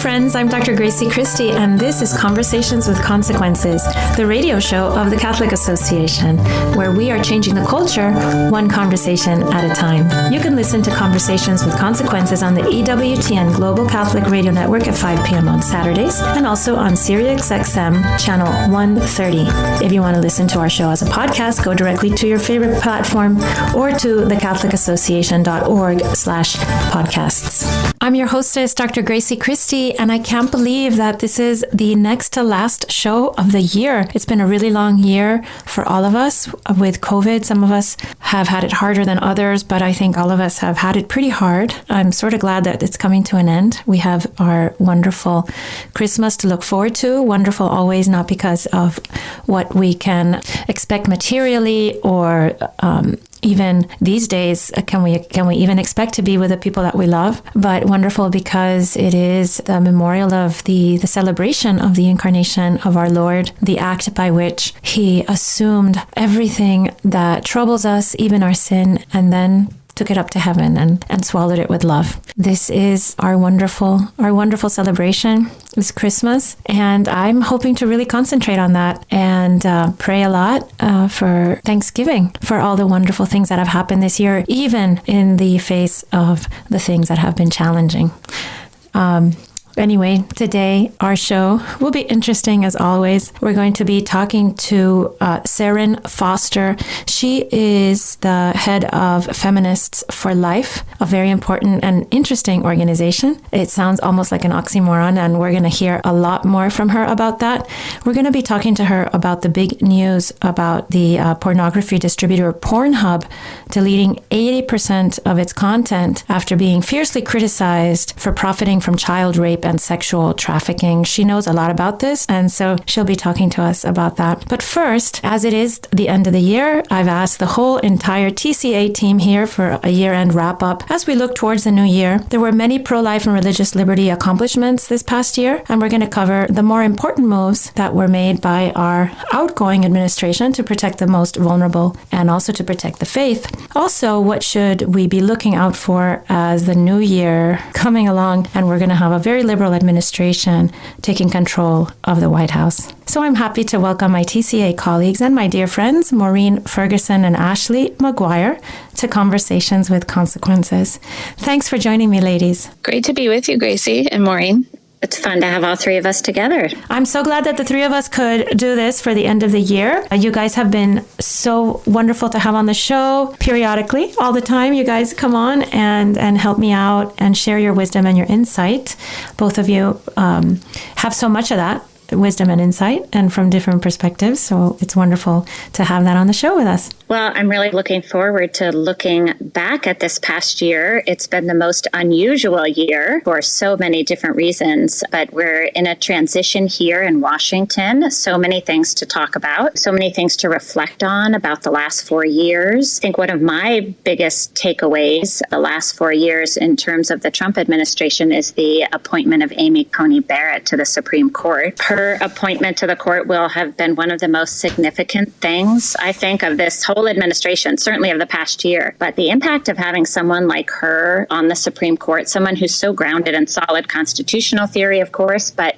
friends, I'm Dr. Grazie Christie, and this is Conversations with Consequences, the radio show of the Catholic Association, where we are changing the culture one conversation at a time. You can listen to Conversations with Consequences on the EWTN Global Catholic Radio Network at 5 p.m. on Saturdays, and also on SiriusXM channel 130. If you want to listen to our show as a podcast, go directly to your favorite platform or to thecatholicassociation.org/podcasts. I'm your hostess, Dr. Grazie Christie, and I can't believe that this is the next to last show of the year. It's been a really long year for all of us with COVID. Some of us have had it harder than others, but I think all of us have had it pretty hard. I'm sort of glad that it's coming to an end. We have our wonderful Christmas to look forward to. Wonderful always, not because of what we can expect materially or even these days, can we even expect to be with the people that we love? But wonderful because it is the memorial of the celebration of the incarnation of our Lord, the act by which he assumed everything that troubles us, even our sin, and then took it up to heaven and swallowed it with love. This is our wonderful celebration. It's Christmas, and I'm hoping to really concentrate on that and pray a lot for Thanksgiving, for all the wonderful things that have happened this year, even in the face of the things that have been challenging. Anyway, today our show will be interesting as always. We're going to be talking to Serrin Foster. She is the head of Feminists for Life, a very important and interesting organization. It sounds almost like an oxymoron, and we're going to hear a lot more from her about that. We're going to be talking to her about the big news about the pornography distributor Pornhub deleting 80% of its content after being fiercely criticized for profiting from child rape and sexual trafficking. She knows a lot about this, and so she'll be talking to us about that. But first, as it is the end of the year, I've asked the whole entire TCA team here for a year-end wrap-up. As we look towards the new year, there were many pro-life and religious liberty accomplishments this past year, and we're going to cover the more important moves that were made by our outgoing administration to protect the most vulnerable and also to protect the faith. Also, what should we be looking out for as the new year coming along, and we're going to have a very liberal administration taking control of the White House. So I'm happy to welcome my TCA colleagues and my dear friends, Maureen Ferguson and Ashley McGuire, to Conversations with Consequences. Thanks for joining me, ladies. Great to be with you, Gracie and Maureen. It's fun to have all three of us together. I'm so glad that the three of us could do this for the end of the year. You guys have been so wonderful to have on the show periodically, all the time. You guys come on and help me out and share your wisdom and your insight. Both of you have so much of that wisdom and insight, and from different perspectives. So it's wonderful to have that on the show with us. Well, I'm really looking forward to looking back at this past year. It's been the most unusual year for so many different reasons, but we're in a transition here in Washington. So many things to talk about, so many things to reflect on about the last 4 years. I think one of my biggest takeaways the last 4 years in terms of the Trump administration is the appointment of Amy Coney Barrett to the Supreme Court. Her appointment to the court will have been one of the most significant things, I think, of this whole administration, certainly of the past year. But the impact of having someone like her on the Supreme Court, someone who's so grounded in solid constitutional theory, of course, but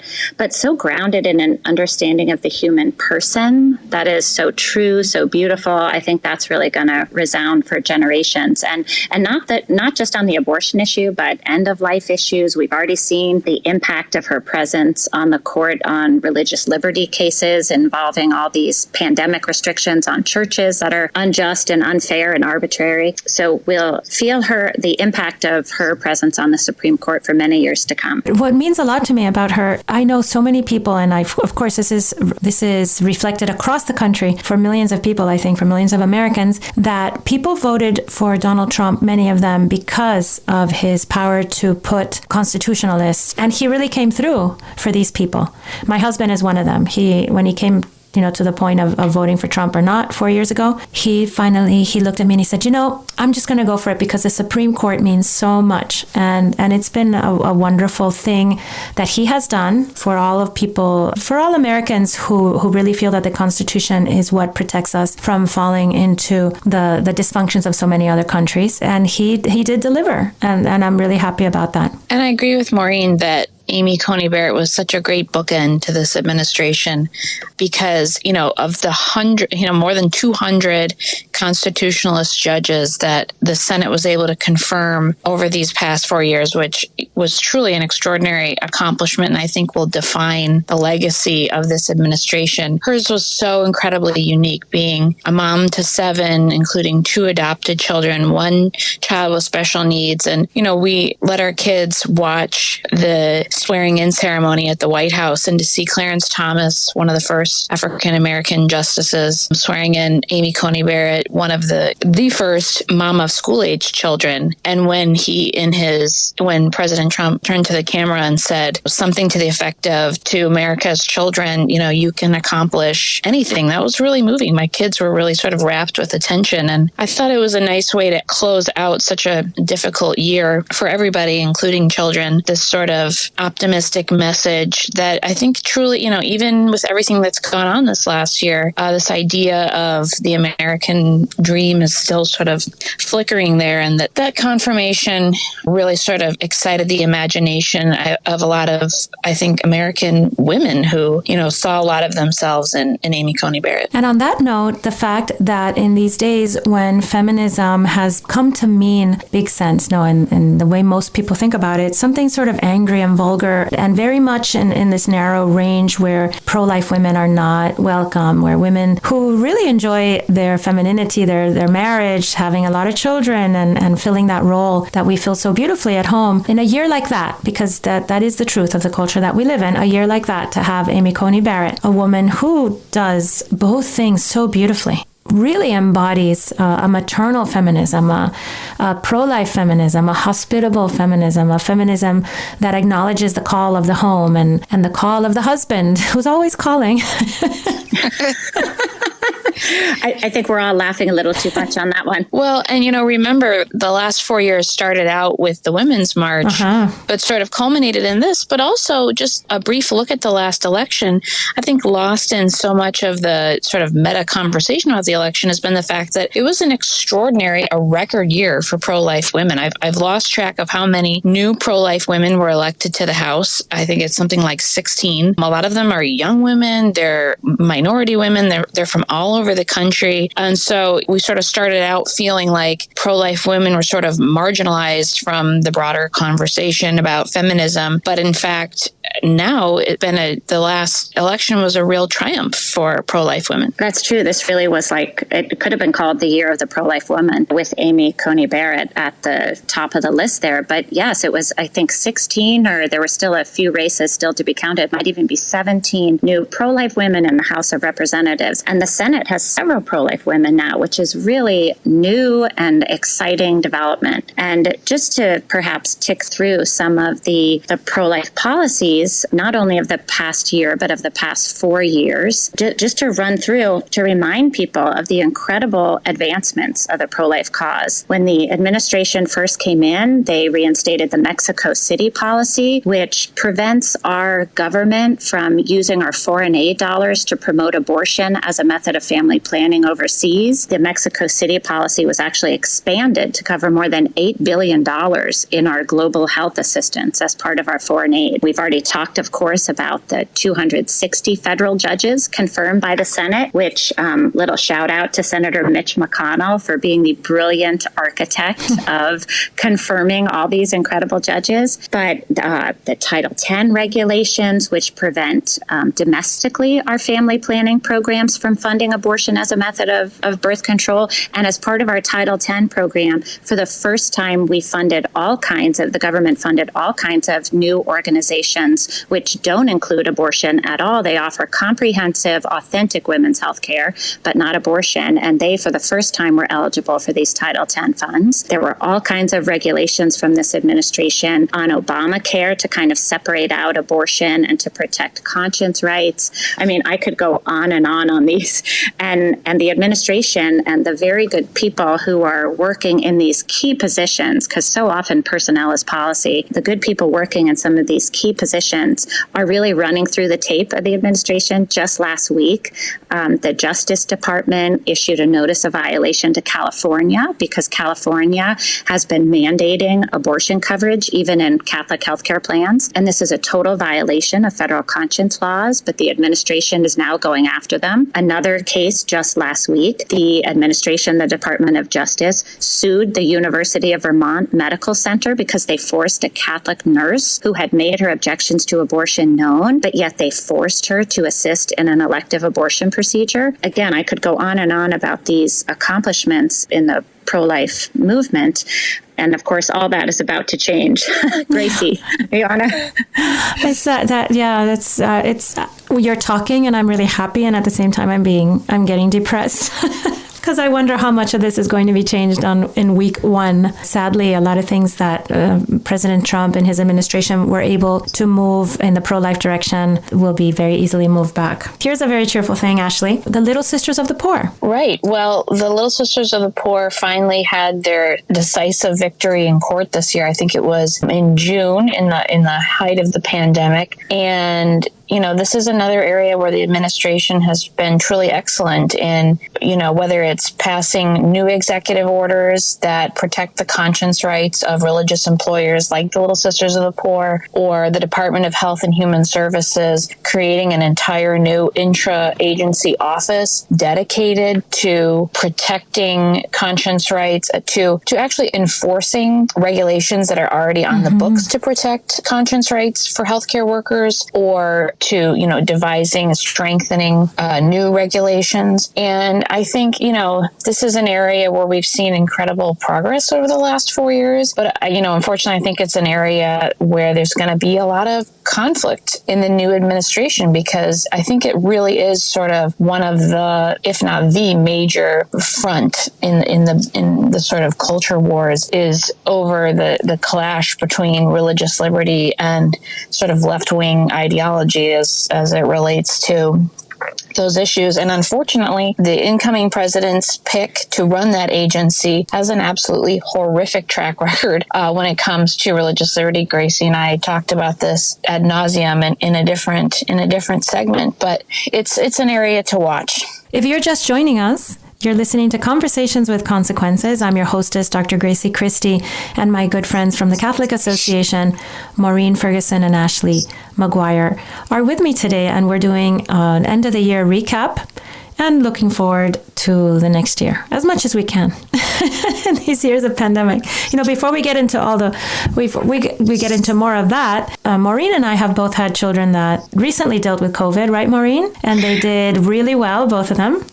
so grounded in an understanding of the human person that is so true, so beautiful. I think that's really going to resound for generations. And not just on the abortion issue, but end of life issues. We've already seen the impact of her presence on the court on religious liberty cases involving all these pandemic restrictions on churches that are unjust and unfair and arbitrary. So we'll feel the impact of her presence on the Supreme Court for many years to come. What means a lot to me about her, I know so many people, and of course this is reflected across the country for millions of people, I think, for millions of Americans, that people voted for Donald Trump, many of them, because of his power to put constitutionalists, and he really came through for these people. My husband is one of them. When he came to the point of voting for Trump or not 4 years ago, he looked at me and he said, I'm just going to go for it because the Supreme Court means so much. And it's been a wonderful thing that he has done for all Americans who really feel that the Constitution is what protects us from falling into the dysfunctions of so many other countries. And he did deliver. And I'm really happy about that. And I agree with Maureen that Amy Coney Barrett was such a great bookend to this administration because, of the more than 200 constitutionalist judges that the Senate was able to confirm over these past 4 years, which was truly an extraordinary accomplishment, and I think will define the legacy of this administration. Hers was so incredibly unique, being a mom to 7, including 2 adopted children, 1 child with special needs. And, we let our kids watch the swearing-in ceremony at the White House, and to see Clarence Thomas, one of the first African-American justices, swearing in Amy Coney Barrett, one of the first mom of school-age children. And when when President Trump turned to the camera and said something to the effect of, to America's children, you can accomplish anything, that was really moving. My kids were really sort of wrapped with attention. And I thought it was a nice way to close out such a difficult year for everybody, including children, this sort of optimistic message that I think truly, even with everything that's gone on this last year, this idea of the American dream is still sort of flickering there. And that confirmation really sort of excited the imagination of a lot of, I think, American women who, saw a lot of themselves in Amy Coney Barrett. And on that note, the fact that in these days when feminism has come to mean big sense, in the way most people think about it, something sort of angry and vulgar, and very much in this narrow range where pro-life women are not welcome, where women who really enjoy their femininity, their marriage, having a lot of children and filling that role that we feel so beautifully at home, in a year like that, because that is the truth of the culture that we live in, a year like that, to have Amy Coney Barrett, a woman who does both things so beautifully, really embodies a maternal feminism, a pro-life feminism, a hospitable feminism, a feminism that acknowledges the call of the home and the call of the husband, who's always calling. I think we're all laughing a little too much on that one. Well, and remember the last 4 years started out with the Women's March, but sort of culminated in this, but also just a brief look at the last election. I think lost in so much of the sort of meta conversation about the election has been the fact that it was a record year for pro-life women. I've lost track of how many new pro-life women were elected to the House. I think it's something like 16. A lot of them are young women. They're minority women. They're from all over the country. And so we sort of started out feeling like pro-life women were sort of marginalized from the broader conversation about feminism. But in fact, now the last election was a real triumph for pro-life women. That's true. This really was it could have been called the year of the pro-life woman, with Amy Coney Barrett at the top of the list there. But yes, it was, I think, 16, or there were still a few races still to be counted. It might even be 17 new pro-life women in the House of Representatives. And the Senate has several pro-life women now, which is really new and exciting development. And just to perhaps tick through some of the pro-life policies, not only of the past year, but of the past 4 years, just to run through, to remind people of the incredible advancements of the pro-life cause. When the administration first came in, they reinstated the Mexico City policy, which prevents our government from using our foreign aid dollars to promote abortion as a method of family planning overseas. The Mexico City policy was actually expanded to cover more than $8 billion in our global health assistance as part of our foreign aid. We've already talked, of course, about the 260 federal judges confirmed by the Senate, which little shout out to Senator Mitch McConnell for being the brilliant architect of confirming all these incredible judges. But the Title X regulations, which prevent domestically our family planning programs from funding abortion as a method of birth control. And as part of our Title X program, for the first time, the government funded all kinds of new organizations which don't include abortion at all. They offer comprehensive, authentic women's health care, but not abortion. And they, for the first time, were eligible for these Title X funds. There were all kinds of regulations from this administration on Obamacare to kind of separate out abortion and to protect conscience rights. I mean, I could go on these. And the administration and the very good people who are working in these key positions, because so often personnel is policy, the good people working in some of these key positions politicians are really running through the tape of the administration. Just last week, the Justice Department issued a notice of violation to California because California has been mandating abortion coverage even in Catholic healthcare plans. And this is a total violation of federal conscience laws, but the administration is now going after them. Another case just last week, the administration, the Department of Justice, sued the University of Vermont Medical Center because they forced a Catholic nurse who had made her objections to abortion known, but yet they forced her to assist in an elective abortion procedure. Again, I could go on and on about these accomplishments in the pro-life movement. And of course, all that is about to change. Gracie, you wanna? It's you're talking, and I'm really happy, and at the same time, I'm getting depressed. Because I wonder how much of this is going to be changed in week one. Sadly, a lot of things that President Trump and his administration were able to move in the pro-life direction will be very easily moved back. Here's a very cheerful thing, Ashley. The Little Sisters of the Poor. Right. Well, the Little Sisters of the Poor finally had their decisive victory in court this year. I think it was in June, in the height of the pandemic. And this is another area where the administration has been truly excellent in, whether it's passing new executive orders that protect the conscience rights of religious employers like the Little Sisters of the Poor, or the Department of Health and Human Services creating an entire new intra-agency office dedicated to protecting conscience rights, to actually enforcing regulations that are already on the books to protect conscience rights for healthcare workers, or to, devising, strengthening new regulations. And I think, this is an area where we've seen incredible progress over the last 4 years. But, unfortunately, I think it's an area where there's going to be a lot of conflict in the new administration, because I think it really is sort of one of the, if not the major front in the sort of culture wars is over the clash between religious liberty and sort of left-wing ideology as it relates to those issues. And unfortunately, the incoming president's pick to run that agency has an absolutely horrific track record when it comes to religious liberty. Gracie and I talked about this ad nauseum in a different segment, but it's an area to watch. If you're just joining us, you're listening to Conversations with Consequences. I'm your hostess, Dr. Grazie Christie, and my good friends from the Catholic Association, Maureen Ferguson and Ashley McGuire, are with me today, and we're doing an end-of-the-year recap and looking forward to the next year as much as we can in these years of pandemic. Before we get into we get into more of that, Maureen and I have both had children that recently dealt with COVID, right, Maureen? And they did really well, both of them.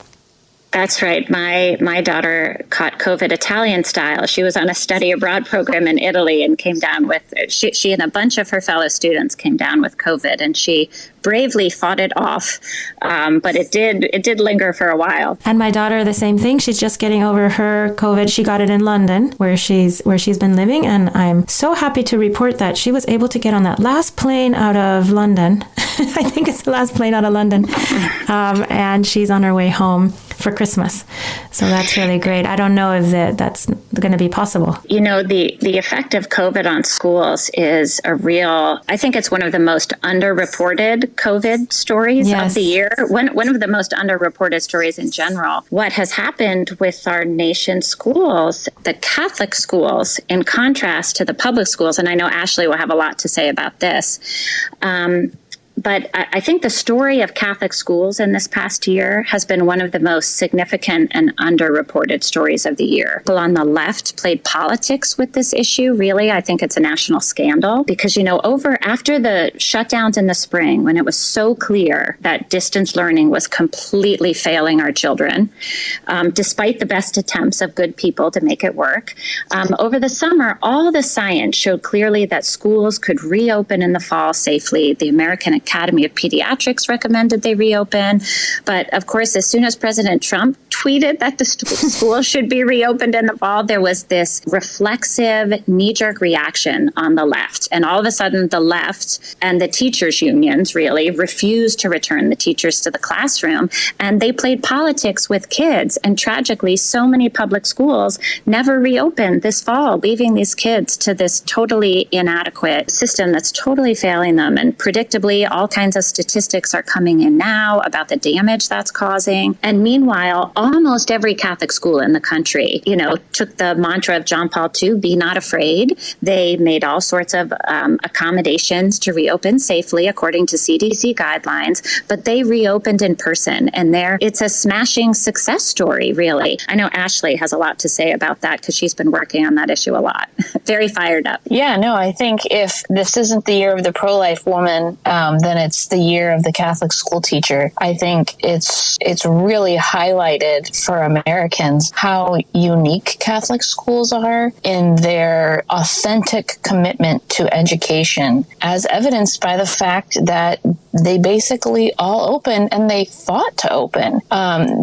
That's right. My daughter caught COVID Italian style. She was on a study abroad program in Italy and came down with, she and a bunch of her fellow students came down with COVID, and she bravely fought it off. But it did linger for a while. And my daughter, the same thing. She's just getting over her COVID. She got it in London, where she's been living. And I'm so happy to report that she was able to get on that last plane out of London. I think it's the last plane out of London. And she's on her way home for Christmas. So that's really great. I don't know if that's going to be possible. The effect of COVID on schools is I think it's one of the most underreported COVID stories of the year. One of the most underreported stories in general. What has happened with our nation's schools, the Catholic schools, in contrast to the public schools, and I know Ashley will have a lot to say about this, but I think the story of Catholic schools in this past year has been one of the most significant and underreported stories of the year. People on the left played politics with this issue. Really, I think it's a national scandal because, after the shutdowns in the spring, when it was so clear that distance learning was completely failing our children, despite the best attempts of good people to make it work, over the summer, all the science showed clearly that schools could reopen in the fall safely. The American Academy of Pediatrics recommended they reopen. But of course, as soon as President Trump tweeted that the school should be reopened in the fall, there was this reflexive knee-jerk reaction on the left. And all of a sudden, the left and the teachers' unions really refused to return the teachers to the classroom. And they played politics with kids. And tragically, so many public schools never reopened this fall, leaving these kids to this totally inadequate system that's totally failing them. And predictably, all kinds of statistics are coming in now about the damage that's causing. And meanwhile, almost every Catholic school in the country, took the mantra of John Paul II, be not afraid. They made all sorts of accommodations to reopen safely according to CDC guidelines, but they reopened in person. And it's a smashing success story, really. I know Ashley has a lot to say about that because she's been working on that issue a lot. Very fired up. Yeah, no, I think if this isn't the year of the pro-life woman, then it's the year of the Catholic school teacher. I think it's really highlighted for Americans how unique Catholic schools are in their authentic commitment to education, as evidenced by the fact that they basically all opened and they fought to open.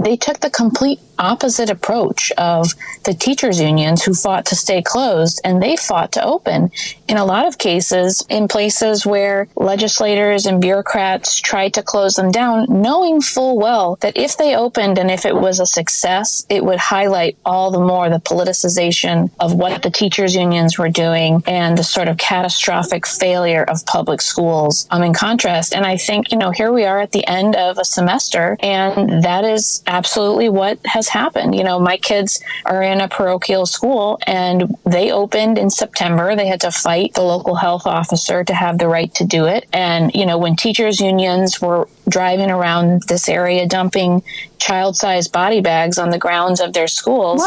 They took the complete opposite approach of the teachers' unions who fought to stay closed, and they fought to open. In a lot of cases, in places where legislators and bureaucrats tried to close them down, knowing full well that if they opened and if it was a success, it would highlight all the more the politicization of what the teachers' unions were doing and the sort of catastrophic failure of public schools. In contrast, and I think, here we are at the end of a semester, and that is absolutely what has happened. My kids are in a parochial school, and they opened in September. They had to fight the local health officer to have the right to do it. And, when teachers' unions were driving around this area dumping child-sized body bags on the grounds of their schools,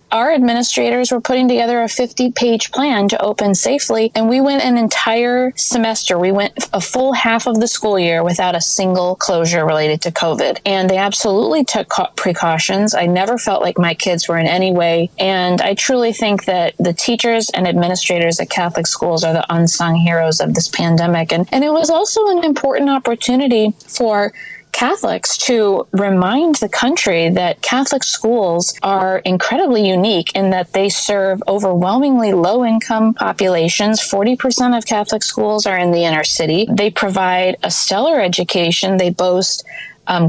our administrators were putting together a 50-page plan to open safely, and we went an entire semester. We went a full half of the school year without a single closure related to COVID. And they absolutely took precautions. I never felt like my kids were in any way. And I truly think that the teachers and administrators at Catholic schools are the unsung heroes of this pandemic. And it was also an important opportunity for Catholics to remind the country that Catholic schools are incredibly unique in that they serve overwhelmingly low-income populations. 40% of Catholic schools are in the inner city. They provide a stellar education. They boast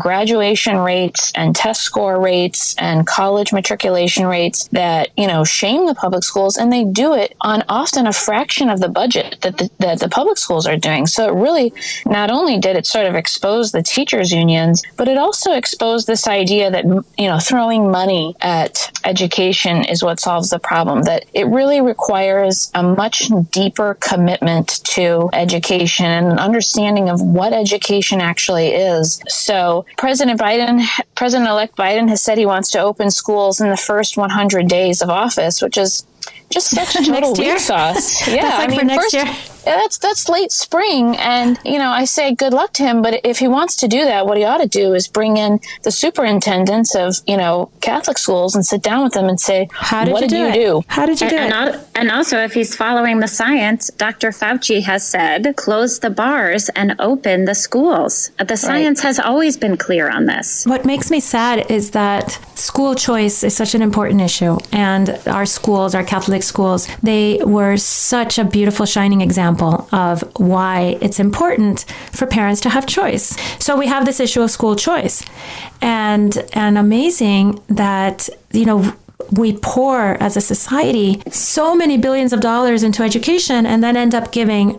graduation rates and test score rates and college matriculation rates that, shame the public schools, and they do it on often a fraction of the budget that the public schools are doing. So it really, not only did it sort of expose the teachers' unions, but it also exposed this idea that, throwing money at education is what solves the problem, that it really requires a much deeper commitment to education and an understanding of what education actually is. So President-elect Biden has said he wants to open schools in the first 100 days of office, which is just such total weak sauce. Yeah, for next year. That's late spring, and I say good luck to him. But if he wants to do that, what he ought to do is bring in the superintendents of Catholic schools and sit down with them and say, "What did you do? How did you do it?" And also, if he's following the science, Dr. Fauci has said, close the bars and open the schools. The science has always been clear on this. What makes me sad is that school choice is such an important issue, and our schools, our Catholic schools, they were such a beautiful, shining example of why it's important for parents to have choice. So we have this issue of school choice, and amazing that, we pour as a society so many billions of dollars into education and then end up giving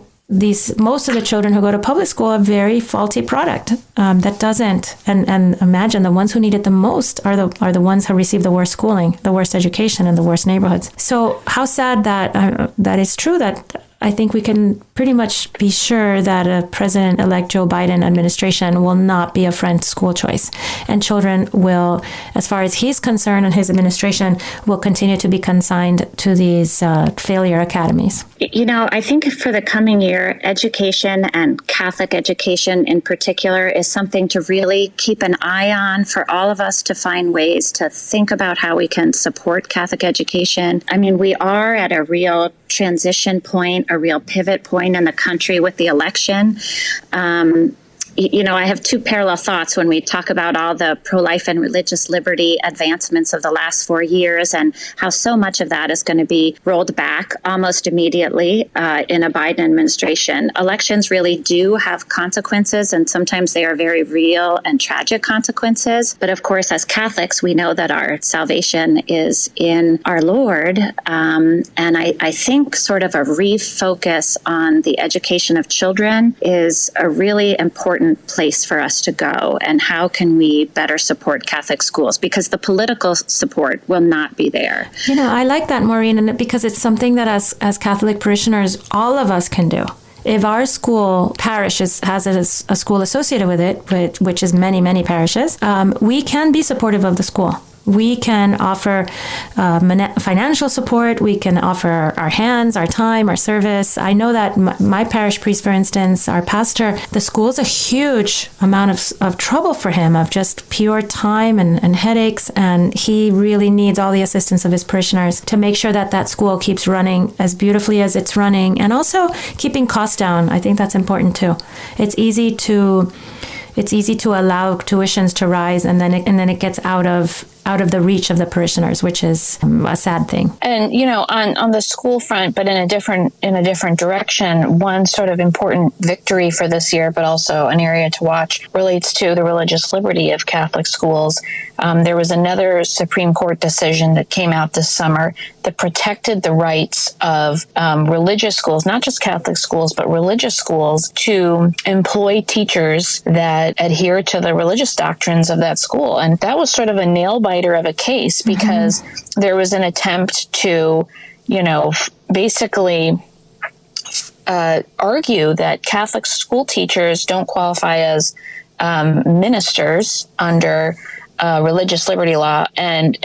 most of the children who go to public school a very faulty product that doesn't. And imagine the ones who need it the most are the ones who receive the worst schooling, the worst education, and the worst neighborhoods. So how sad that that is true. That I think we can pretty much be sure that a President-elect Joe Biden administration will not be a friend to school choice. And children will, as far as he's concerned and his administration, will continue to be consigned to these failure academies. I think for the coming year, education and Catholic education in particular is something to really keep an eye on for all of us to find ways to think about how we can support Catholic education. I mean, we are at a real transition point a real pivot point in the country with the election. I have two parallel thoughts when we talk about all the pro-life and religious liberty advancements of the last 4 years and how so much of that is going to be rolled back almost immediately in a Biden administration. Elections really do have consequences, and sometimes they are very real and tragic consequences. But of course, as Catholics, we know that our salvation is in our Lord. And I think sort of a refocus on the education of children is a really important place for us to go, and how can we better support Catholic schools, because the political support will not be there. I like that, Maureen, and because it's something that as Catholic parishioners, all of us can do. If our school parish has a school associated with it, which is many, many parishes, we can be supportive of the school. We can offer financial support. We can offer our hands, our time, our service. I know that my parish priest, for instance, our pastor, the school's a huge amount of trouble for him, of just pure time and headaches. And he really needs all the assistance of his parishioners to make sure that school keeps running as beautifully as it's running, and also keeping costs down. I think that's important too. It's easy to allow tuitions to rise, and then it gets out of the reach of the parishioners, which is a sad thing. And on the school front, but in a different direction, one sort of important victory for this year, but also an area to watch, relates to the religious liberty of Catholic schools. There was another Supreme Court decision that came out this summer that protected the rights of religious schools, not just Catholic schools, but religious schools, to employ teachers that adhere to the religious doctrines of that school. And that was sort of a nail-biter of a case, because there was an attempt to, basically argue that Catholic school teachers don't qualify as ministers under religious liberty law, and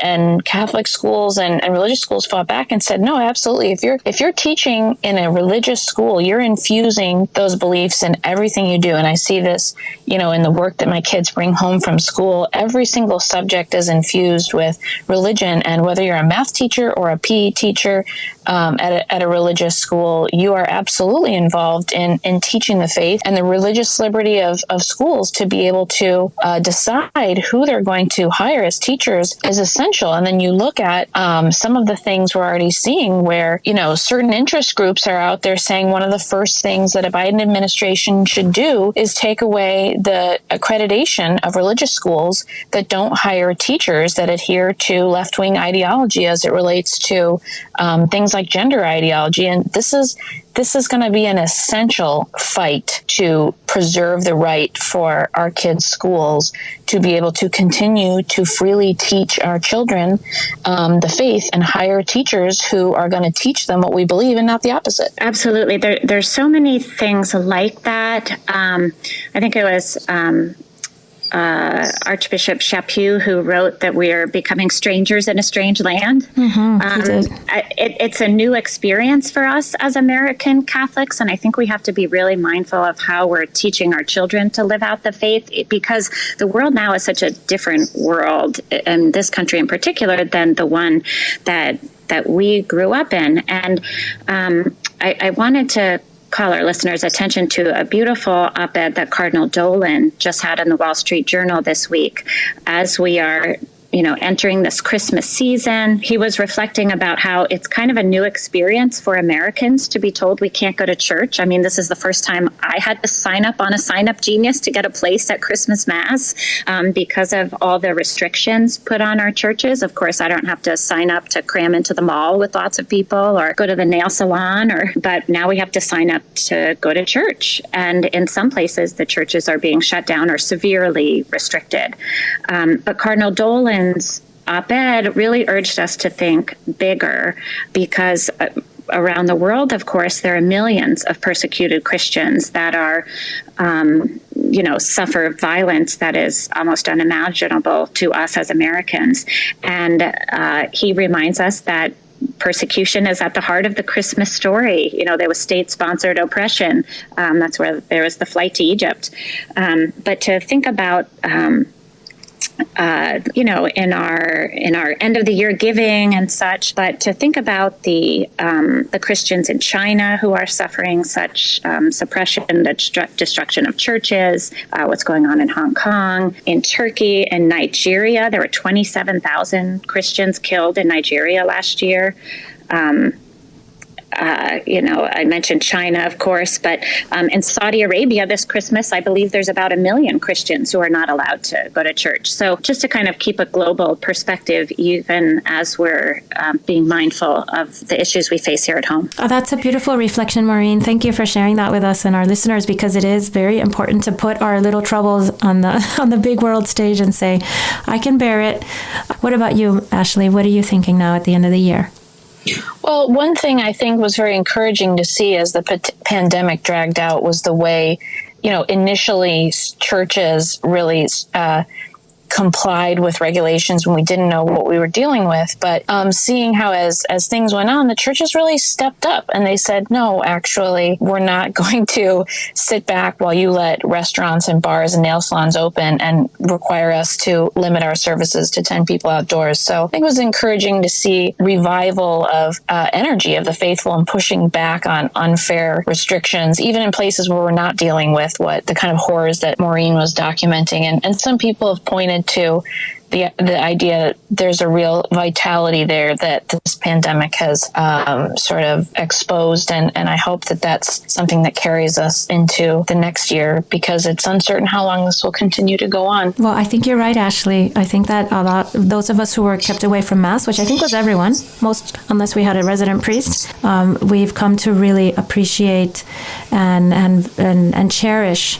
Catholic schools and religious schools fought back and said, no, absolutely. If you're teaching in a religious school, you're infusing those beliefs in everything you do. And I see this, in the work that my kids bring home from school. Every single subject is infused with religion, and whether you're a math teacher or a PE teacher at a religious school, you are absolutely involved in teaching the faith, and the religious liberty of schools to be able to decide who they're going to hire as teachers is essential. And then you look at some of the things we're already seeing where, certain interest groups are out there saying one of the first things that a Biden administration should do is take away the accreditation of religious schools that don't hire teachers that adhere to left-wing ideology as it relates to things like gender ideology. And this is going to be an essential fight to preserve the right for our kids' schools to be able to continue to freely teach our children the faith, and hire teachers who are going to teach them what we believe and not the opposite. Absolutely. There's so many things like that. I think it was Archbishop Chaput who wrote that we are becoming strangers in a strange land. It's a new experience for us as American Catholics, and I think we have to be really mindful of how we're teaching our children to live out the faith, because the world now is such a different world, in this country in particular, than the one that we grew up in. And I wanted to call our listeners' attention to a beautiful op-ed that Cardinal Dolan just had in the Wall Street Journal this week. As we are entering this Christmas season, he was reflecting about how it's kind of a new experience for Americans to be told we can't go to church. I mean, this is the first time I had to sign up on a Sign Up Genius to get a place at Christmas Mass because of all the restrictions put on our churches. Of course, I don't have to sign up to cram into the mall with lots of people or go to the nail salon, but now we have to sign up to go to church. And in some places, the churches are being shut down or severely restricted. But Cardinal Dolan op-ed really urged us to think bigger, because around the world, of course, there are millions of persecuted Christians that are, suffer violence that is almost unimaginable to us as Americans. And he reminds us that persecution is at the heart of the Christmas story. There was state-sponsored oppression. That's where there was the flight to Egypt. But to think about in our end of the year giving and such, but to think about the Christians in China who are suffering such suppression, the destruction of churches, what's going on in Hong Kong, in Turkey and Nigeria. There were 27,000 Christians killed in Nigeria last year. I mentioned China, of course, but in Saudi Arabia this Christmas, I believe there's about 1 million Christians who are not allowed to go to church. So just to kind of keep a global perspective, even as we're being mindful of the issues we face here at home. Oh, that's a beautiful reflection, Maureen. Thank you for sharing that with us and our listeners, because it is very important to put our little troubles on the big world stage and say, I can bear it. What about you, Ashley? What are you thinking now at the end of the year? Well, one thing I think was very encouraging to see as the pandemic dragged out was the way, initially churches really complied with regulations when we didn't know what we were dealing with. But seeing how as things went on, the churches really stepped up and they said, no, actually, we're not going to sit back while you let restaurants and bars and nail salons open and require us to limit our services to 10 people outdoors. So I think it was encouraging to see revival of energy of the faithful and pushing back on unfair restrictions, even in places where we're not dealing with what the kind of horrors that Maureen was documenting. And some people have pointed to the idea that there's a real vitality there that this pandemic has sort of exposed. And I hope that that's something that carries us into the next year, because it's uncertain how long this will continue to go on. Well, I think you're right, Ashley. I think that those of us who were kept away from Mass, which I think was everyone, most, unless we had a resident priest, we've come to really appreciate and cherish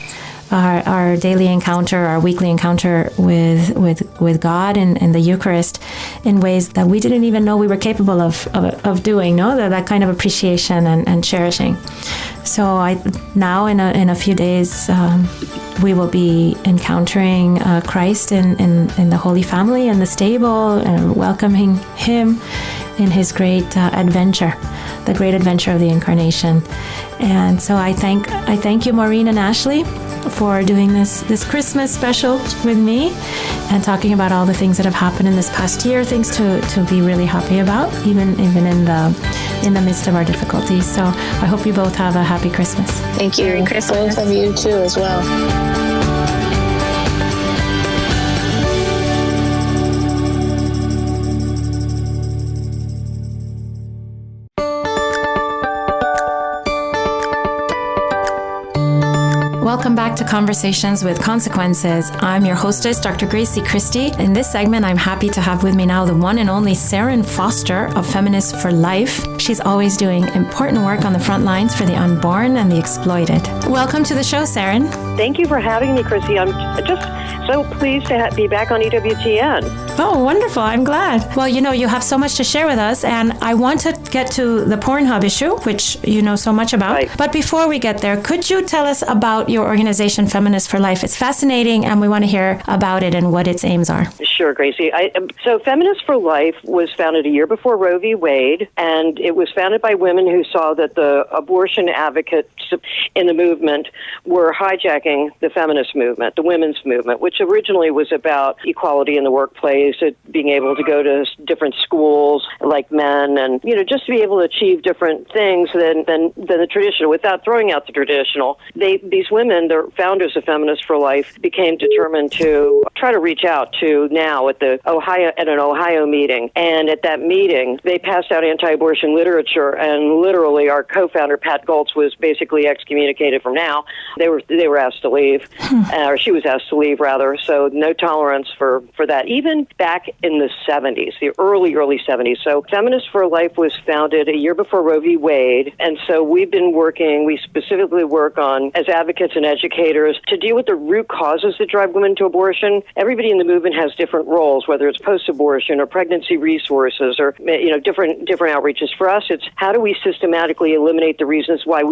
our daily encounter, our weekly encounter with God and the Eucharist in ways that we didn't even know we were capable of doing. No, that kind of appreciation and cherishing. So now in a few days we will be encountering Christ in the Holy Family in the stable and welcoming Him in His great adventure, the great adventure of the Incarnation. And so I thank you, Maureen and Ashley, for doing this Christmas special with me and talking about all the things that have happened in this past year, things to be really happy about, even in the midst of our difficulties. So I hope you both have a happy Christmas. Thank you. Merry Christmas. Both of you too as well. Welcome back to Conversations with Consequences. I'm your hostess, Dr. Grazie Christie. In this segment, I'm happy to have with me now the one and only Serrin Foster of Feminists for Life. She's always doing important work on the front lines for the unborn and the exploited. Welcome to the show, Serrin. Thank you for having me, Chrissy. I'm just so pleased to be back on EWTN. Oh, wonderful. I'm glad. Well, you have so much to share with us, and I want to get to the Pornhub issue, which you know so much about. Right. But before we get there, could you tell us about your organization, Feminists for Life? It's fascinating, and we want to hear about it and what its aims are. Sure, Gracie. So Feminists for Life was founded a year before Roe v. Wade, and it was founded by women who saw that the abortion advocates in the movement were hijacking the feminist movement, the women's movement, which originally was about equality in the workplace, being able to go to different schools like men, and just to be able to achieve different things than the traditional, without throwing out the traditional. These women, the founders of Feminists for Life, became determined to try to reach out to now at an Ohio meeting, and at that meeting they passed out anti-abortion literature, and literally our co-founder Pat Goltz was basically excommunicated from now. They were asked to leave, or she was asked to leave rather. So no tolerance for that, even back in the 70s, the early 70s. So Feminists for Life was founded a year before Roe v. Wade, and so we specifically work on, as advocates and educators, to deal with the root causes that drive women to abortion. Everybody in the movement has different roles, whether it's post-abortion or pregnancy resources or different outreaches. For us, it's how do we systematically eliminate the reasons why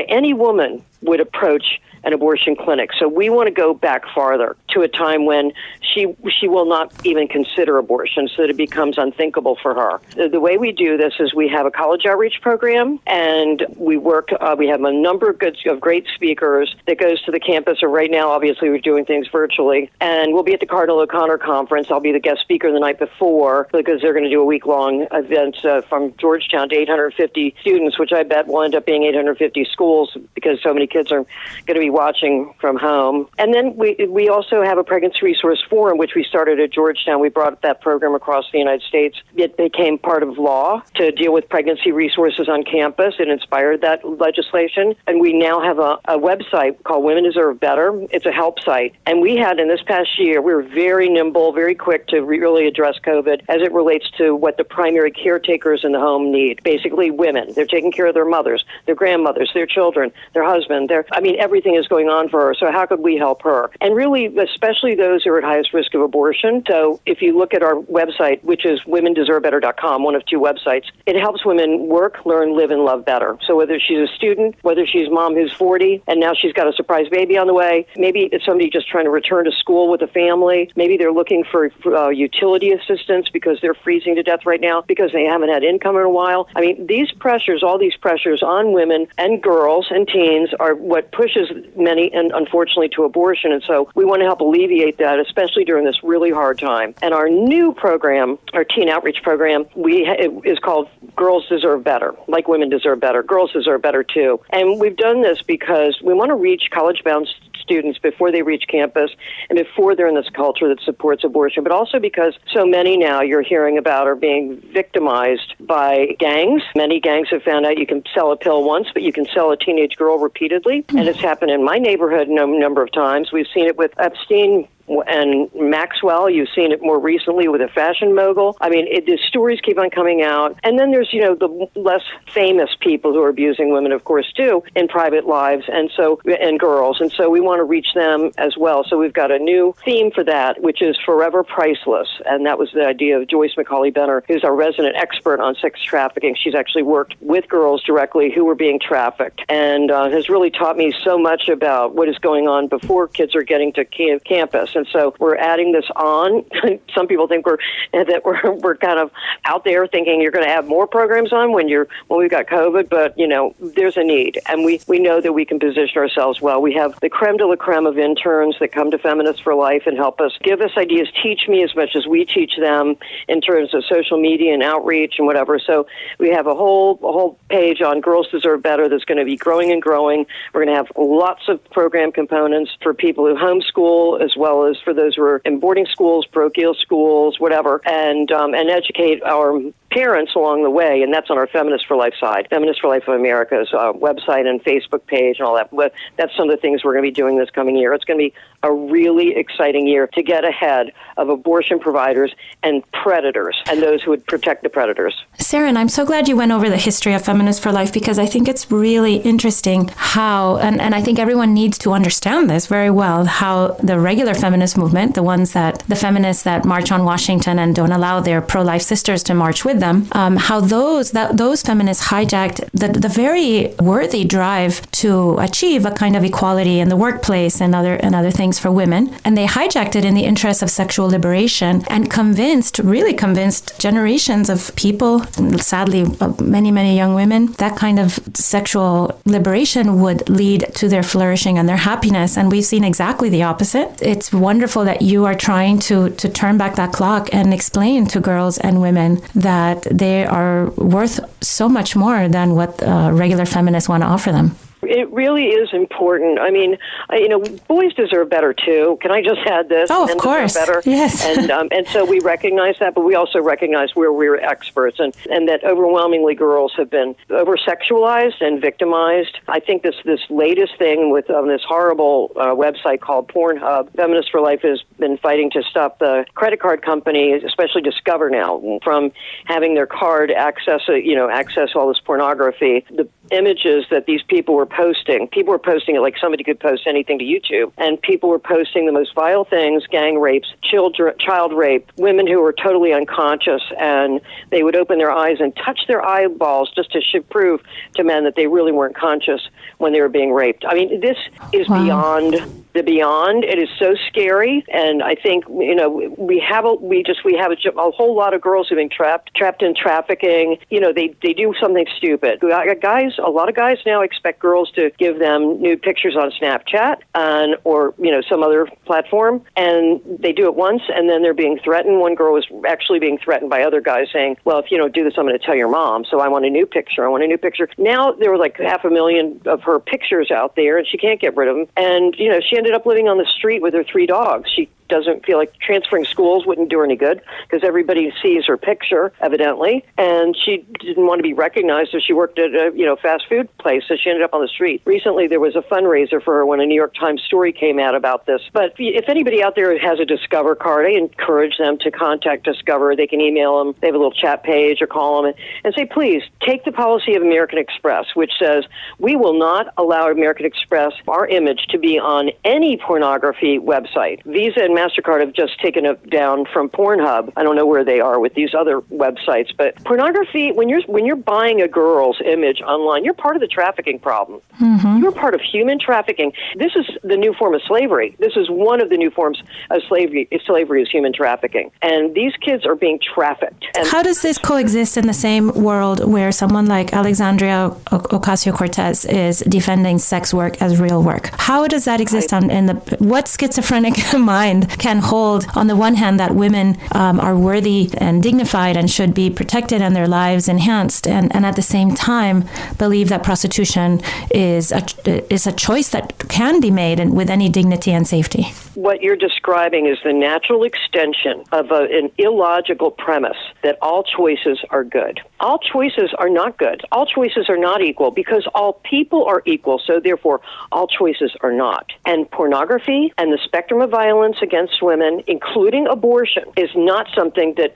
any woman would approach an abortion clinic. So we want to go back farther. to a time when she will not even consider abortion, so that it becomes unthinkable for her. The way we do this is we have a college outreach program, and we work. We have a number of great speakers that goes to the campus. Or right now, obviously, we're doing things virtually, and we'll be at the Cardinal O'Connor conference. I'll be the guest speaker the night before, because they're going to do a week-long event from Georgetown to 850 students, which I bet will end up being 850 schools, because so many kids are going to be watching from home. And then we also have a pregnancy resource forum, which we started at Georgetown. We brought that program across the United States. It became part of law to deal with pregnancy resources on campus. It inspired that legislation. And we now have a website called Women Deserve Better. It's a help site. And we had, in this past year, we were very nimble, very quick to really address COVID as it relates to what the primary caretakers in the home need. Basically, women. They're taking care of their mothers, their grandmothers, their children, their husband. Everything is going on for her. So how could we help her? And really, especially those who are at highest risk of abortion. So if you look at our website, which is womendeservebetter.com, one of two websites, it helps women work, learn, live, and love better. So whether she's a student, whether she's mom who's 40, and now she's got a surprise baby on the way, maybe it's somebody just trying to return to school with a family, maybe they're looking for utility assistance because they're freezing to death right now because they haven't had income in a while. I mean, these pressures, all these pressures on women and girls and teens are what pushes many, and unfortunately, to abortion. And so we want to help alleviate that, especially during this really hard time. And our new program, our teen outreach program, it is called Girls Deserve Better, like women deserve better. Girls deserve better, too. And we've done this because we want to reach college-bound students before they reach campus and before they're in this culture that supports abortion, but also because so many now you're hearing about are being victimized by gangs. Many gangs have found out you can sell a pill once, but you can sell a teenage girl repeatedly. And it's happened in my neighborhood a number of times. We've seen it with Epstein and Maxwell. You've seen it more recently with a fashion mogul. I mean, the stories keep on coming out. And then there's, the less famous people who are abusing women, of course, too, in private lives, and girls. And so we want to reach them as well. So we've got a new theme for that, which is Forever Priceless. And that was the idea of Joyce McCauley-Benner, who's our resident expert on sex trafficking. She's actually worked with girls directly who were being trafficked, and has really taught me so much about what is going on before kids are getting to campus. And so we're adding this on. Some people think we're kind of out there thinking you're going to have more programs on when we've got COVID, but there's a need, and we know that we can position ourselves well. We have the creme de la creme of interns that come to Feminists for Life and help us, give us ideas, teach me as much as we teach them in terms of social media and outreach and whatever. So we have a whole page on Girls Deserve Better that's going to be growing and growing. We're going to have lots of program components for people who homeschool, as well as for those who are in boarding schools, parochial schools, whatever, and educate our parents along the way, and that's on our Feminists for Life side, Feminists for Life of America's website and Facebook page and all that. But that's some of the things we're going to be doing this coming year. It's going to be a really exciting year to get ahead of abortion providers and predators and those who would protect the predators. Serrin, I'm so glad you went over the history of Feminists for Life, because I think it's really interesting how, and I think everyone needs to understand this very well, how the regular feminist movement, the feminists that march on Washington and don't allow their pro-life sisters to march with them, how those feminists hijacked the very worthy drive to achieve a kind of equality in the workplace and other things for women, and they hijacked it in the interest of sexual liberation and convinced generations of people, sadly many young women, that kind of sexual liberation would lead to their flourishing and their happiness. And we've seen exactly the opposite. It's wonderful that you are trying to turn back that clock and explain to girls and women that they are worth so much more than what regular feminists want to offer them. It really is important. I mean, boys deserve better too. Can I just add this? Oh, of course. Better. Yes. And so we recognize that, but we also recognize where we're experts, and that overwhelmingly girls have been over-sexualized and victimized. I think this latest thing with this horrible website called Pornhub, Feminists for Life has been fighting to stop the credit card companies, especially Discover now, from having their card access all this pornography. The images that these people were posting. People were posting it like somebody could post anything to YouTube, and people were posting the most vile things, gang rapes, child rape, women who were totally unconscious, and they would open their eyes and touch their eyeballs just to prove to men that they really weren't conscious when they were being raped. I mean, this is beyond the beyond. It is so scary, and I think, you know, we have a whole lot of girls who've been trapped in trafficking. You know, they do something stupid. A lot of guys now expect girls to give them nude pictures on Snapchat or you know, some other platform, and they do it once, and then they're being threatened. One girl was actually being threatened by other guys saying, well, if you don't do this, I'm going to tell your mom, so I want a new picture. Now there were like 500,000 of her pictures out there, and she can't get rid of them. And, you know, she ended up living on the street with her 3 dogs. She doesn't feel like transferring schools wouldn't do her any good because everybody sees her picture, evidently, and she didn't want to be recognized, so she worked at a fast food place, so she ended up on the street. Recently, there was a fundraiser for her when a New York Times story came out about this. But if anybody out there has a Discover card, I encourage them to contact Discover. They can email them. They have a little chat page, or call them and say, please, take the policy of American Express, which says we will not allow American Express, our image, to be on any pornography website. Visa and MasterCard have just taken it down from Pornhub. I don't know where they are with these other websites, but pornography, when you're buying a girl's image online, you're part of the trafficking problem. Mm-hmm. You're part of human trafficking. This is the new form of slavery. This is one of the new forms of slavery. Slavery is human trafficking. And these kids are being trafficked. And how does this coexist in the same world where someone like Alexandria Ocasio-Cortez is defending sex work as real work? How does that exist what schizophrenic mind can hold, on the one hand, that women are worthy and dignified and should be protected and their lives enhanced, and at the same time believe that prostitution is a choice that can be made and with any dignity and safety? What you're describing is the natural extension of an illogical premise that all choices are good. All choices are not good. All choices are not equal because all people are equal, so therefore all choices are not. And pornography and the spectrum of violence against women, including abortion, is not something that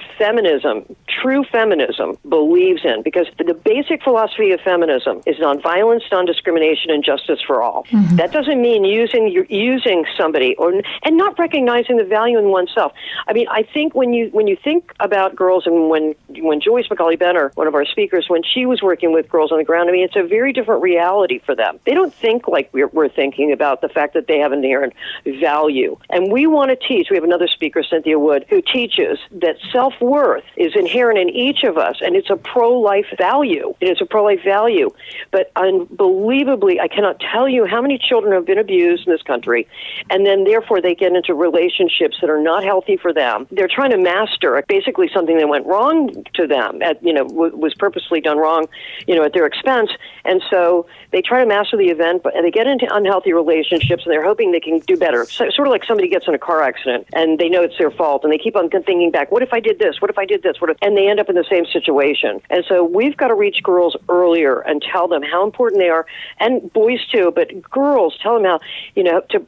true feminism, believes in, because the basic philosophy of feminism is nonviolence, non-discrimination, and justice for all. Mm-hmm. That doesn't mean using somebody and not recognizing the value in oneself. I mean, I think when you think about girls, and when Joyce McCauley-Benner, one of our speakers, when she was working with girls on the ground, I mean, it's a very different reality for them. They don't think like we're thinking about the fact that they have an inherent value. And we want to teach. We have another speaker, Cynthia Wood, who teaches that self-worth is inherent in each of us, and it's a pro-life value. It is a pro-life value. But unbelievably, I cannot tell you how many children have been abused in this country, and then therefore they get into relationships that are not healthy for them. They're trying to master basically something that went wrong to them, was purposely done wrong, at their expense, and so they try to master the event, but they get into unhealthy relationships, and they're hoping they can do better. So, sort of like somebody gets in a car accident, and they know it's their fault, and they keep on thinking back, what if I did this? What if I did this? And they end up in the same situation. And so we've got to reach girls earlier and tell them how important they are, and boys too, but girls, tell them how,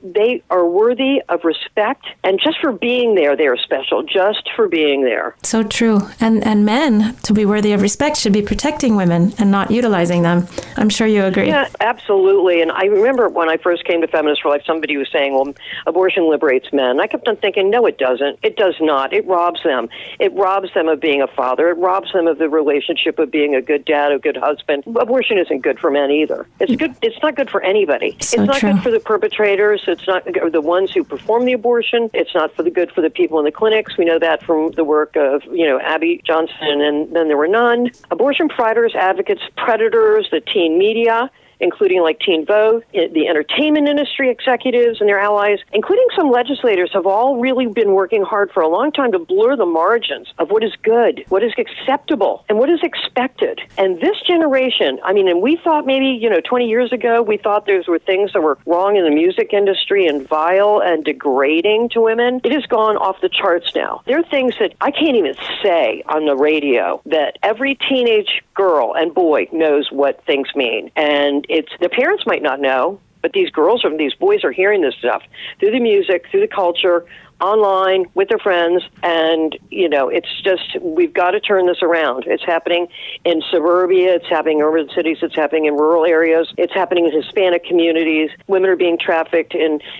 they are worthy of respect, and just for being there, they are special, just for being there. So true. And men, to be worthy of respect, should be protecting women and not utilizing them. I'm sure you agree. Yeah, absolutely. And I remember when I first came to Feminists for Life, somebody was saying, well, abortion liberates men. I kept on thinking, no, it doesn't. It does not. It robs them. It robs them of being a father. It robs them of the relationship of being a good dad, a good husband. Abortion isn't good for men either. It's not good for anybody. So it's not true. Good for the perpetrators. It's not the ones who perform the abortion. It's not good for the people in the clinics. We know that from the work of, Abby Johnson, and then there were none. Abortion providers, advocates, predators, the teen media, including like Teen Vogue, the entertainment industry executives and their allies, including some legislators, have all really been working hard for a long time to blur the margins of what is good, what is acceptable, and what is expected. And this generation, and we thought maybe, 20 years ago, we thought there were things that were wrong in the music industry and vile and degrading to women. It has gone off the charts now. There are things that I can't even say on the radio that every teenage girl and boy knows what things mean. And their parents might not know, but these boys are hearing this stuff through the music, through the culture, online with their friends. And, it's just, we've got to turn this around. It's happening in suburbia. It's happening in urban cities. It's happening in rural areas. It's happening in Hispanic communities. Women are being trafficked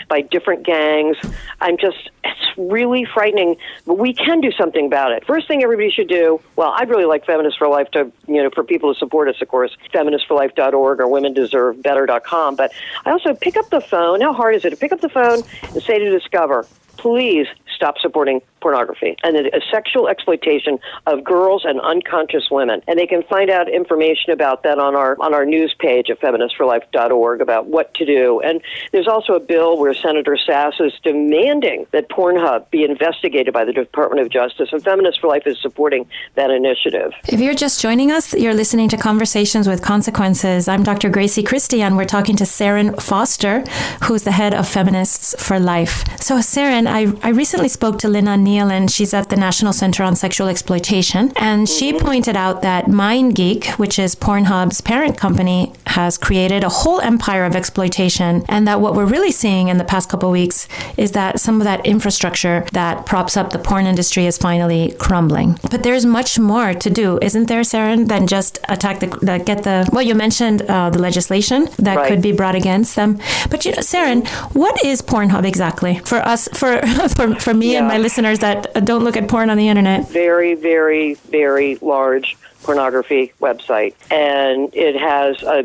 by different gangs. It's really frightening, but we can do something about it. First thing everybody should do, well, I'd really like Feminists for Life to, for people to support us, of course, feministsforlife.org or womendeservebetter.com. But I also pick up the phone. How hard is it to pick up the phone and say to Discover, please stop supporting pornography and the sexual exploitation of girls and unconscious women. And they can find out information about that on our news page at feministsforlife.org about what to do. And there's also a bill where Senator Sass is demanding that Pornhub be investigated by the Department of Justice, and Feminists for Life is supporting that initiative. If you're just joining us, you're listening to Conversations with Consequences. I'm Dr. Grazie Christie, and we're talking to Serrin Foster, who's the head of Feminists for Life. So, Serrin, I recently spoke to Lynn O'Neill, and she's at the National Center on Sexual Exploitation, and she pointed out that MindGeek, which is Pornhub's parent company, has created a whole empire of exploitation, and that what we're really seeing in the past couple of weeks is that some of that infrastructure that props up the porn industry is finally crumbling. But there's much more to do, isn't there, Serrin, than just attack you mentioned the legislation that could be brought against them. But Serrin, what is Pornhub exactly for us, for me and my listeners that don't look at porn on the internet? Very, very, very large pornography website, and it has a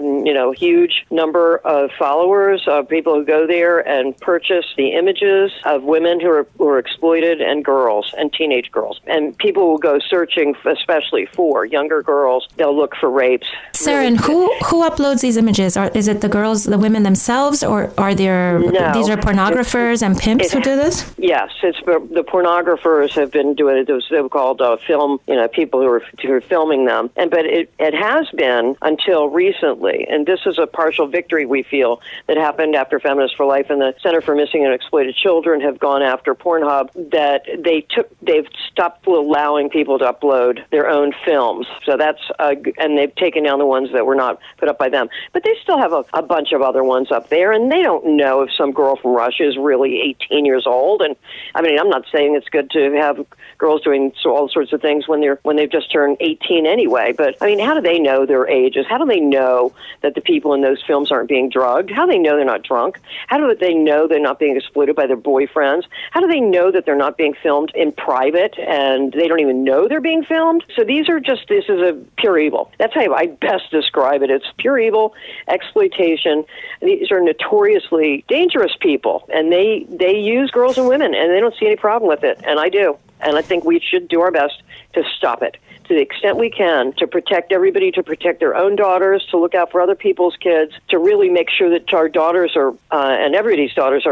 huge number of followers, of people who go there and purchase the images of women who are exploited, and girls and teenage girls. And people will go searching, especially for younger girls. They'll look for rapes. Serrin, who uploads these images? Is it the women themselves, or are there these are pornographers and pimps who do this? Yes, it's the pornographers have been doing it. They're called film, people who are filming them. But it has been until recently, and this is a partial victory we feel that happened after Feminists for Life and the Center for Missing and Exploited Children have gone after Pornhub, that they've stopped allowing people to upload their own films. So that's and they've taken down the ones that were not put up by them. But they still have a bunch of other ones up there, and they don't know if some girl from Russia is really 18 years old. And I mean, I'm not saying it's good to have girls doing all sorts of things when they've just turned 18 anyway. But I mean, how do they know their ages? How do they know that the people in those films aren't being drugged? How do they know they're not drunk? How do they know they're not being exploited by their boyfriends? How do they know that they're not being filmed in private and they don't even know they're being filmed? So this is a pure evil. That's how I best describe it. It's pure evil, exploitation. These are notoriously dangerous people, and they use girls and women, and they don't see any problem with it, and I do. And I think we should do our best to stop it to the extent we can, to protect everybody, to protect their own daughters, to look out for other people's kids, to really make sure that our daughters and everybody's daughters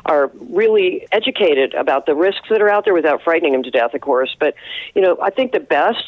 are really educated about the risks that are out there without frightening them to death, of course. But, I think the best,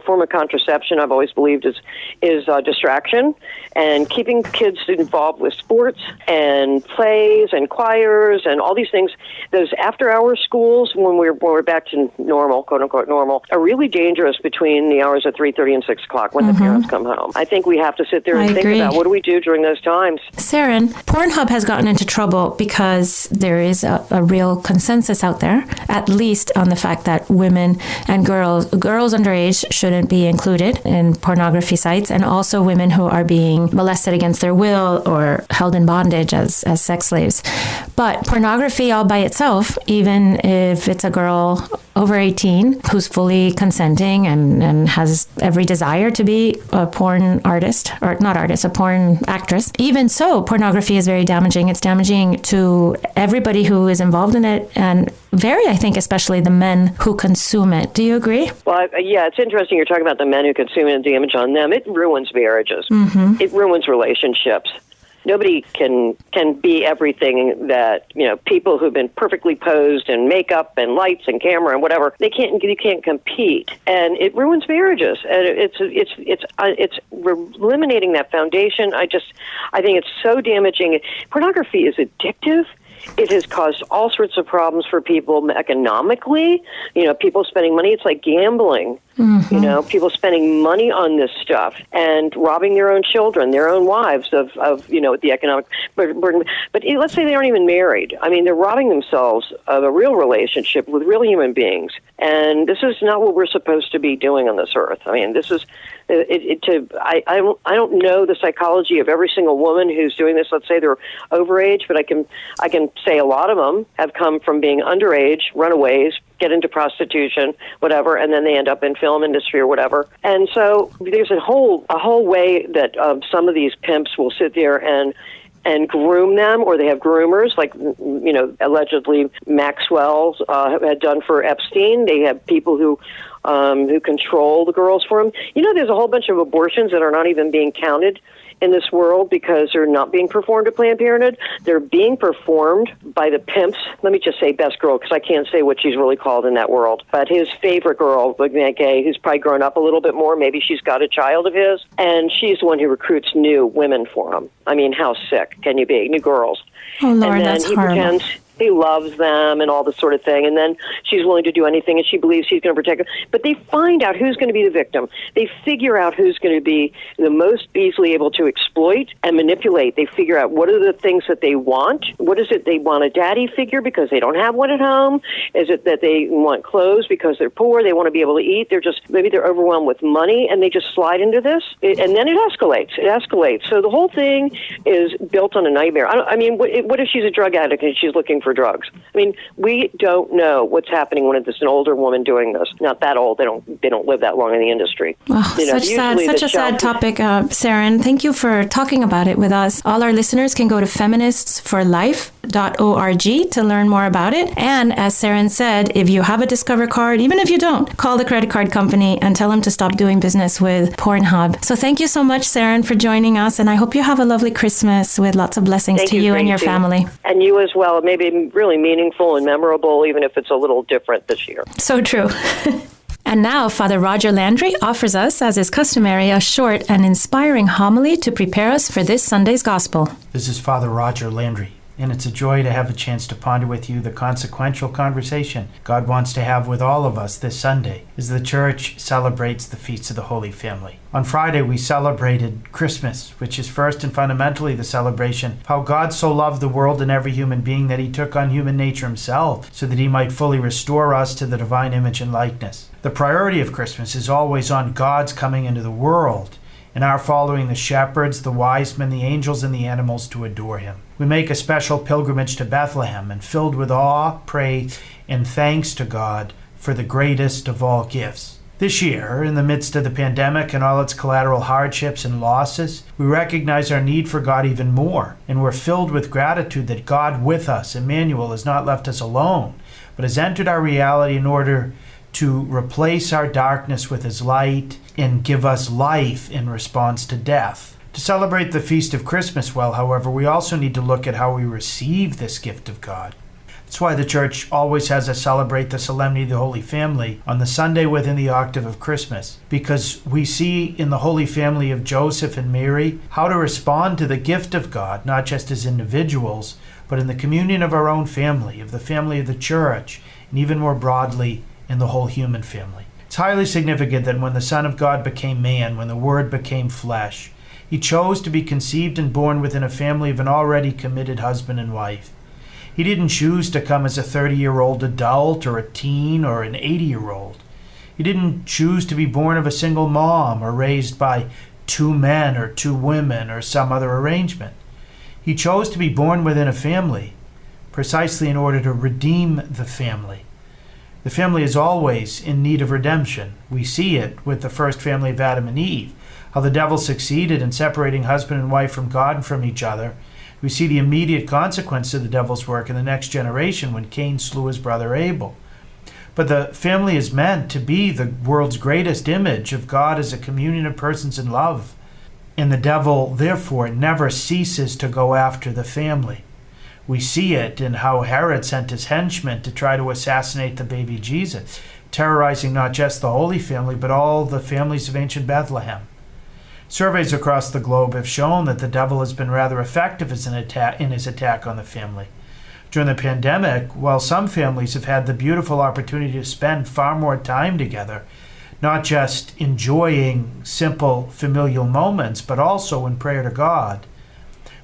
form of contraception I've always believed is distraction and keeping kids involved with sports and plays and choirs and all these things. Those after-hour schools, when we're back to normal, quote-unquote normal, are really dangerous between the hours of 3:30 and 6 o'clock when the parents come home. I think we have to sit there and think about what do we do during those times. Serrin, Pornhub has gotten into trouble because there is a real consensus out there, at least on the fact that women and girls underage shouldn't be included in pornography sites, and also women who are being molested against their will or held in bondage as sex slaves. But pornography all by itself, even if it's a girl over 18 who's fully consenting and has every desire to be a porn artist, or not artist, a porn actress. Even so, pornography is very damaging. It's damaging to everybody who is involved in it, and I think, especially the men who consume it. Do you agree? Well, yeah, it's interesting you're talking about the men who consume it and the image on them. It ruins marriages. Mm-hmm. It ruins relationships. Nobody can be everything that, people who've been perfectly posed in makeup and lights and camera and whatever, you can't compete. And it ruins marriages. And it's eliminating that foundation. I think it's so damaging. Pornography is addictive. It has caused all sorts of problems for people economically. People spending money. It's like gambling. Mm-hmm. People spending money on this stuff and robbing their own children, their own wives of the economic burden. But let's say they aren't even married. I mean, they're robbing themselves of a real relationship with real human beings. And this is not what we're supposed to be doing on this earth. I mean, this is I don't know the psychology of every single woman who's doing this. Let's say they're overage, but I can say a lot of them have come from being underage, runaways, get into prostitution, whatever, and then they end up in film industry or whatever. And so there's a whole way that some of these pimps will sit there and groom them, or they have groomers, like, allegedly Maxwell had done for Epstein. They have people who control the girls for him. There's a whole bunch of abortions that are not even being counted in this world because they're not being performed at Planned Parenthood. They're being performed by the pimps. Let me just say best girl, because I can't say what she's really called in that world. But his favorite girl, like that gay, who's probably grown up a little bit more, maybe she's got a child of his, and she's the one who recruits new women for him. I mean, how sick can you be? New girls. Oh, Lord, and then that's he horrible. Pretends he loves them and all this sort of thing, and then she's willing to do anything, and she believes he's going to protect her. But they find out who's going to be the victim. They figure out who's going to be the most easily able to exploit and manipulate. They figure out what are the things that they want. What is it they want a daddy figure because they don't have one at home? Is it that they want clothes because they're poor? They want to be able to eat. Maybe they're overwhelmed with money, and they just slide into this, and then it escalates. It escalates. So the whole thing is built on a nightmare. What if she's a drug addict and she's looking for drugs? I mean, we don't know what's happening when it's an older woman doing this. Not that old. They don't live that long in the industry. Oh, such a sad topic, Serrin. Thank you for talking about it with us. All our listeners can go to feministsforlife.org to learn more about it. And as Serrin said, if you have a Discover card, even if you don't, call the credit card company and tell them to stop doing business with Pornhub. So thank you so much, Serrin, for joining us. And I hope you have a lovely Christmas with lots of blessings to you and your family. And you as well. It may be really meaningful and memorable, even if it's a little different this year. So true. And now Father Roger Landry offers us, as is customary, a short and inspiring homily to prepare us for this Sunday's Gospel. This is Father Roger Landry, and it's a joy to have a chance to ponder with you the consequential conversation God wants to have with all of us this Sunday as the Church celebrates the Feast of the Holy Family. On Friday, we celebrated Christmas, which is first and fundamentally the celebration of how God so loved the world and every human being that he took on human nature himself so that he might fully restore us to the divine image and likeness. The priority of Christmas is always on God's coming into the world and our following the shepherds, the wise men, the angels, and the animals to adore him. We make a special pilgrimage to Bethlehem and filled with awe, praise, and thanks to God for the greatest of all gifts. This year, in the midst of the pandemic and all its collateral hardships and losses, we recognize our need for God even more, and we're filled with gratitude that God with us, Emmanuel, has not left us alone, but has entered our reality in order to replace our darkness with his light and give us life in response to death. To celebrate the Feast of Christmas well, however, we also need to look at how we receive this gift of God. That's why the Church always has us celebrate the Solemnity of the Holy Family on the Sunday within the octave of Christmas, because we see in the Holy Family of Joseph and Mary how to respond to the gift of God, not just as individuals, but in the communion of our own family, of the family of the Church, and even more broadly, in the whole human family. It's highly significant that when the Son of God became man, when the Word became flesh, he chose to be conceived and born within a family of an already committed husband and wife. He didn't choose to come as a 30-year-old adult or a teen or an 80-year-old. He didn't choose to be born of a single mom or raised by 2 men or 2 women or some other arrangement. He chose to be born within a family precisely in order to redeem the family. The family is always in need of redemption. We see it with the first family of Adam and Eve, how the devil succeeded in separating husband and wife from God and from each other. We see the immediate consequence of the devil's work in the next generation when Cain slew his brother Abel. But the family is meant to be the world's greatest image of God as a communion of persons in love. And the devil, therefore, never ceases to go after the family. We see it in how Herod sent his henchmen to try to assassinate the baby Jesus, terrorizing not just the Holy Family, but all the families of ancient Bethlehem. Surveys across the globe have shown that the devil has been rather effective in his attack on the family. During the pandemic, while some families have had the beautiful opportunity to spend far more time together, not just enjoying simple familial moments, but also in prayer to God,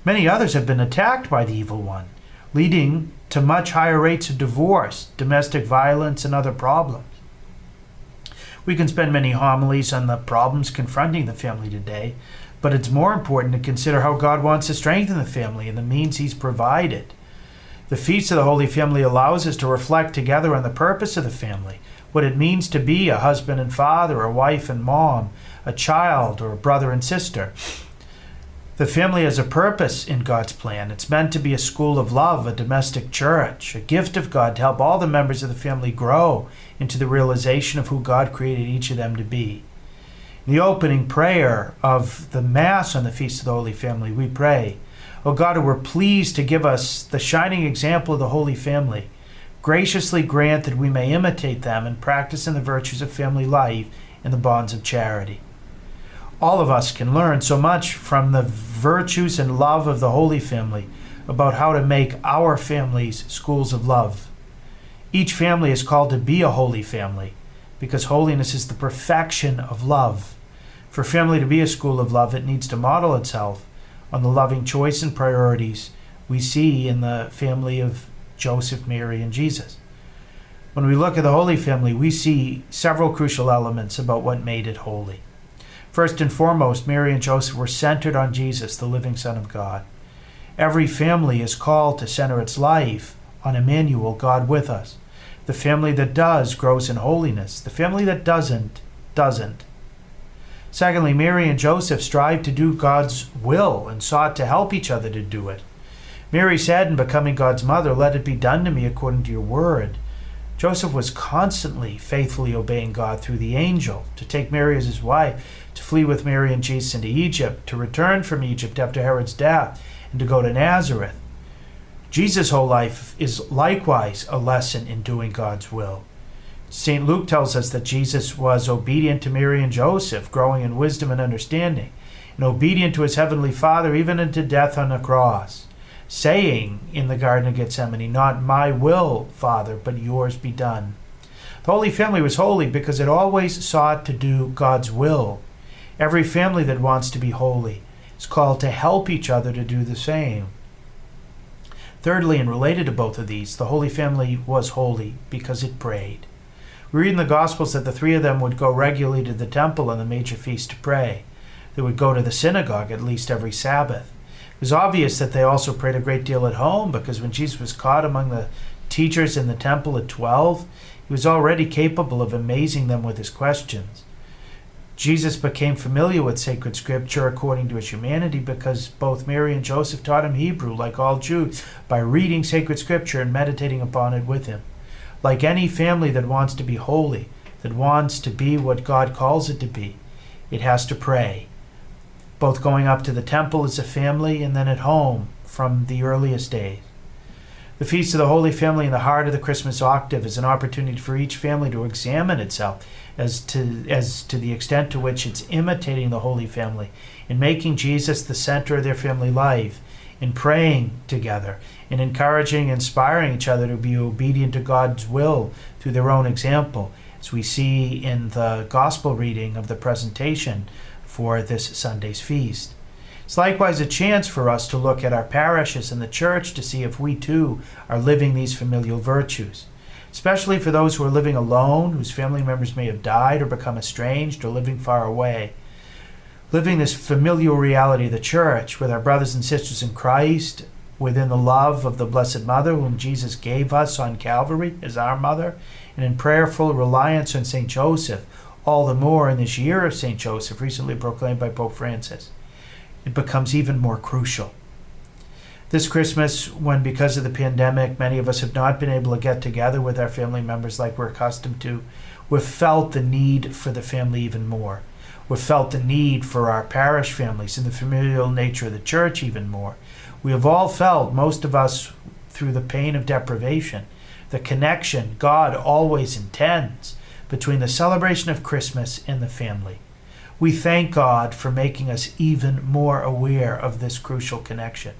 many others have been attacked by the evil one, leading to much higher rates of divorce, domestic violence, and other problems. We can spend many homilies on the problems confronting the family today, but it's more important to consider how God wants to strengthen the family and the means He's provided. The Feast of the Holy Family allows us to reflect together on the purpose of the family, what it means to be a husband and father, a wife and mom, a child, or a brother and sister. The family has a purpose in God's plan. It's meant to be a school of love, a domestic church, a gift of God to help all the members of the family grow into the realization of who God created each of them to be. In the opening prayer of the Mass on the Feast of the Holy Family, we pray, O God, who were pleased to give us the shining example of the Holy Family, graciously grant that we may imitate them and practice in the virtues of family life and the bonds of charity. All of us can learn so much from the virtues and love of the Holy Family about how to make our families schools of love. Each family is called to be a holy family because holiness is the perfection of love. For family to be a school of love, it needs to model itself on the loving choice and priorities we see in the family of Joseph, Mary, and Jesus. When we look at the Holy Family, we see several crucial elements about what made it holy. First and foremost, Mary and Joseph were centered on Jesus, the living Son of God. Every family is called to center its life on Emmanuel, God with us. The family that does grows in holiness. The family that doesn't. Secondly, Mary and Joseph strived to do God's will and sought to help each other to do it. Mary said in becoming God's mother, "Let it be done to me according to your word." Joseph was constantly faithfully obeying God through the angel to take Mary as his wife, to flee with Mary and Jesus into Egypt, to return from Egypt after Herod's death, and to go to Nazareth. Jesus' whole life is likewise a lesson in doing God's will. St. Luke tells us that Jesus was obedient to Mary and Joseph, growing in wisdom and understanding, and obedient to his heavenly Father even unto death on the cross, saying in the Garden of Gethsemane, "Not my will, Father, but yours be done." The Holy Family was holy because it always sought to do God's will. Every family that wants to be holy is called to help each other to do the same. Thirdly, and related to both of these, the Holy Family was holy because it prayed. We read in the Gospels that the three of them would go regularly to the temple on the major feast to pray. They would go to the synagogue at least every Sabbath. It was obvious that they also prayed a great deal at home because when Jesus was caught among the teachers in the temple at 12, he was already capable of amazing them with his questions. Jesus became familiar with sacred scripture according to his humanity because both Mary and Joseph taught him Hebrew, like all Jews, by reading sacred scripture and meditating upon it with him. Like any family that wants to be holy, that wants to be what God calls it to be, it has to pray. Both going up to the temple as a family and then at home from the earliest days. The Feast of the Holy Family in the heart of the Christmas octave is an opportunity for each family to examine itself as to the extent to which it's imitating the Holy Family in making Jesus the center of their family life, in praying together, in encouraging and inspiring each other to be obedient to God's will through their own example, as we see in the Gospel reading of the presentation for this Sunday's feast. It's likewise a chance for us to look at our parishes and the church to see if we too are living these familial virtues, especially for those who are living alone, whose family members may have died or become estranged or living far away. Living this familial reality of the church with our brothers and sisters in Christ, within the love of the Blessed Mother whom Jesus gave us on Calvary as our mother, and in prayerful reliance on St. Joseph, all the more in this year of St. Joseph, recently proclaimed by Pope Francis. It becomes even more crucial. This Christmas, when because of the pandemic, many of us have not been able to get together with our family members like we're accustomed to, we've felt the need for the family even more. We've felt the need for our parish families and the familial nature of the church even more. We have all felt, most of us through the pain of deprivation, the connection God always intends between the celebration of Christmas and the family. We thank God for making us even more aware of this crucial connection.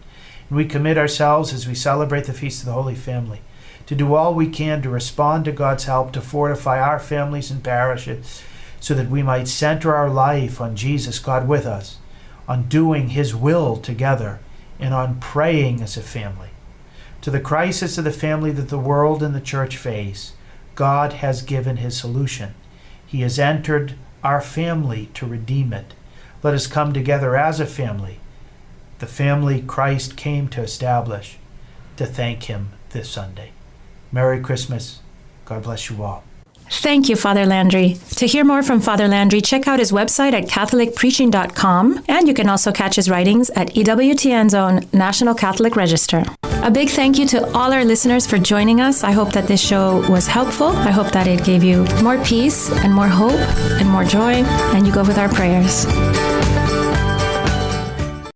And we commit ourselves as we celebrate the Feast of the Holy Family to do all we can to respond to God's help to fortify our families and parishes so that we might center our life on Jesus, God with us, on doing His will together, and on praying as a family. To the crisis of the family that the world and the church face, God has given His solution. He has entered our family to redeem it. Let us come together as a family, the family Christ came to establish, to thank Him this Sunday. Merry Christmas. God bless you all. Thank you, Father Landry. To hear more from Father Landry, check out his website at catholicpreaching.com, and you can also catch his writings at EWTN's own National Catholic Register. A big thank you to all our listeners for joining us. I hope that this show was helpful. I hope that it gave you more peace and more hope and more joy, and you go with our prayers.